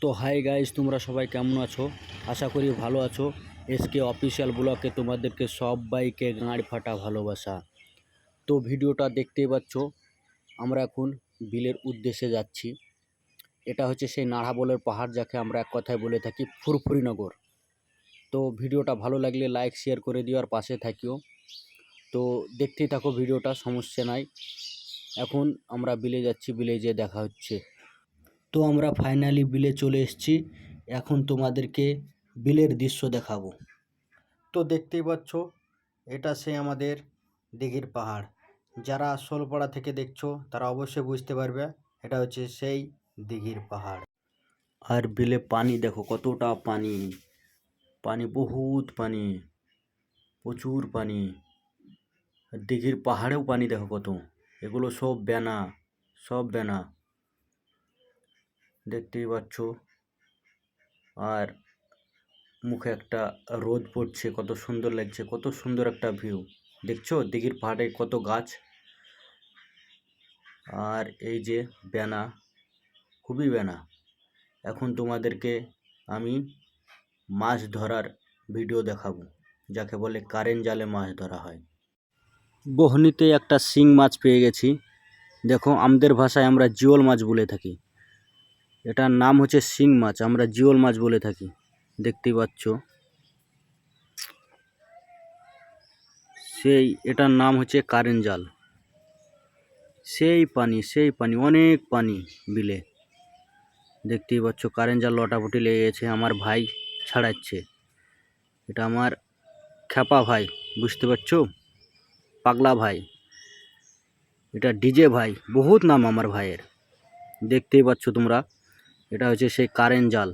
তো hi guys, তোমরা সবাই কেমন আছো? আশা করি ভালো আছো। এসকে অফিসিয়াল ব্লগে তোমাদেরকে সবাইকে গাঁড় ফাটা ভালোবাসা। তো ভিডিওটা দেখতেই পাচ্ছ, আমরা এখন বিলের উদ্দেশ্যে যাচ্ছি। এটা হচ্ছে সেই নাড়াবলের পাহাড়, যাকে আমরা এক কথায় বলে থাকি ফুরফুরিনগর। তো ভিডিওটা ভালো লাগলে লাইক শেয়ার করে দিও আর পাশে থাকিও। তো দেখতেই থাকো ভিডিওটা, সমস্যা নাই। এখন আমরা বিলে যাচ্ছি, বিলে যেয়ে দেখা হচ্ছে। তো আমরা ফাইনালি বিলে চলে এসেছি। এখন তোমাদেরকে বিলের দৃশ্য দেখাবো। তো দেখতেই পাচ্ছ, এটা সেই আমাদের দিঘির পাহাড়। যারা শোলপাড়া থেকে দেখছো তারা অবশ্যই বুঝতে পারবে এটা হচ্ছে সেই দিঘির পাহাড়। আর বিলে পানি দেখো, কতটা পানি, পানি বহুত পানি, প্রচুর পানি। আর দিঘির পাহাড়েও পানি দেখো কত। এগুলো সব বেনা, সব বেনা, দেখতেই পাচ্ছ। আর মুখে একটা রোদ পড়ছে, কত সুন্দর লাগছে, কত সুন্দর একটা ভিউ। দেখছো দিঘির পাহাড়ে কত গাছ। আর এই যে বেনা, খুবই বেনা। এখন তোমাদেরকে আমি মাছ ধরার ভিডিও দেখাবো, যাকে বলে কারেন্ট জালে মাছ ধরা হয়। বহনিতে একটা শিং মাছ পেয়ে গেছি। দেখো, আমাদের ভাষায় আমরা জিওল মাছ বলে থাকি। এটার নাম হচ্ছে শিং মাছ, আমরা জিওল মাছ বলে থাকি। দেখতেই পাচ্ছ, সেই এটার নাম হচ্ছে কারেন্ট জাল। সেই পানি, অনেক পানি বিলে। দেখতেই পাচ্ছ কারেন্ট জাল লটাপটি লেগে গেছে। আমার ভাই ছাড়াচ্ছে, এটা আমার খ্যাপা ভাই, বুঝতে পারছো, পাগলা ভাই। এটা ডিজে ভাই, বহুত নাম আমার ভাইয়ের। দেখতেই পাচ্ছ তোমরা, এটা হচ্ছে সেই কারেন্ট জাল।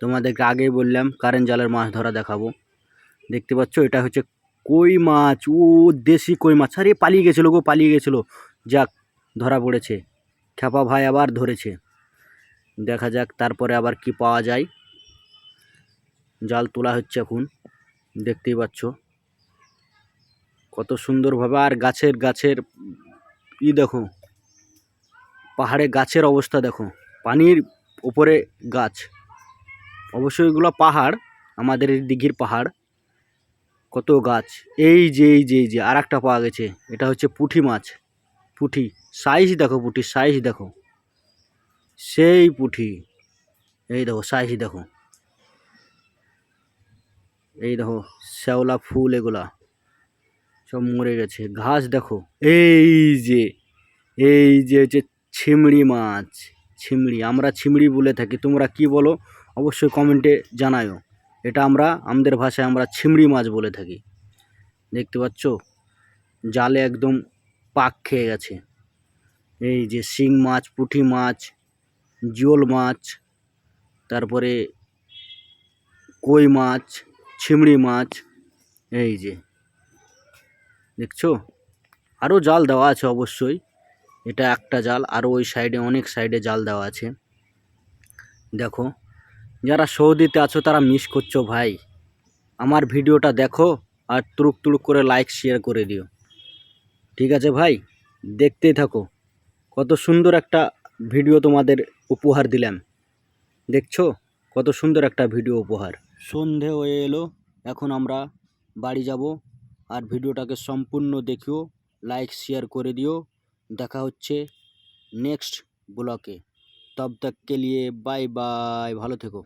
তোমাদেরকে আগেই বললাম কারেন্ট জালের মাছ ধরা দেখাবো। দেখতে পাচ্ছ, এটা হচ্ছে কই মাছ, ও দেশি কই মাছ। আরে পালিয়ে গেছিলো গো, পালিয়ে গেছিলো। যাক, ধরা পড়েছে। খ্যাপা ভাই আবার ধরেছে। দেখা যাক তারপরে আবার কি পাওয়া যায়। জাল তোলা হচ্ছে এখন, দেখতেই পাচ্ছ কত সুন্দরভাবে। আর গাছের গাছের দেখো, পাহাড়ে গাছের অবস্থা দেখো, পানির উপরে গাছ। অবশ্যই এগুলো পাহাড়, আমাদের এই দিঘির পাহাড়। কত গাছ। এই যে আর একটা পাওয়া গেছে। এটা হচ্ছে পুঁটি মাছ। পুঁটি সাইজ দেখো, পুঁটির সাইজ দেখো, সেই পুঁটি। এই দেখো সাইজ দেখো, এই দেখো শ্যাওলা ফুল, এগুলা সব মরে গেছে। ঘাস দেখো, এই যে এই যে হচ্ছে ছিমড়ি মাছ। ছিমড়ি, আমরা ছিমড়ি বলে থাকি, তোমরা কি বলো অবশ্যই কমেন্টে জানাও। এটা আমাদের ভাষায় আমরা ছিমড়ি মাছ বলে থাকি। দেখতে পাচ্ছ, জালে একদম পাক খেয়ে গেছে। এই যে শিং মাছ, পুঁটি মাছ, জিওল মাছ, তারপরে কই মাছ, ছিমড়ি মাছ। এই যে দেখছো, আরও জাল দেওয়া আছে অবশ্যই। এটা একটা জাল, আরও ওই সাইডে অনেক সাইডে জাল দেওয়া আছে। দেখো, যারা সৌদিতে আছো তারা মিস করছো ভাই। আমার ভিডিওটা দেখো আর তুড়ুক তুড়ুক করে লাইক শেয়ার করে দিও। ঠিক আছে ভাই, দেখতেই থাকো। কত সুন্দর একটা ভিডিও তোমাদের উপহার দিলাম। দেখছো কত সুন্দর একটা ভিডিও উপহার। সন্ধে হয়ে এলো, এখন আমরা বাড়ি যাব। আর ভিডিওটাকে সম্পূর্ণ দেখিও, লাইক শেয়ার করে দিও। দেখা হচ্ছে নেক্সট ব্লকে। তব তক কে লিয়ে বাই বাই, ভালো থেকো।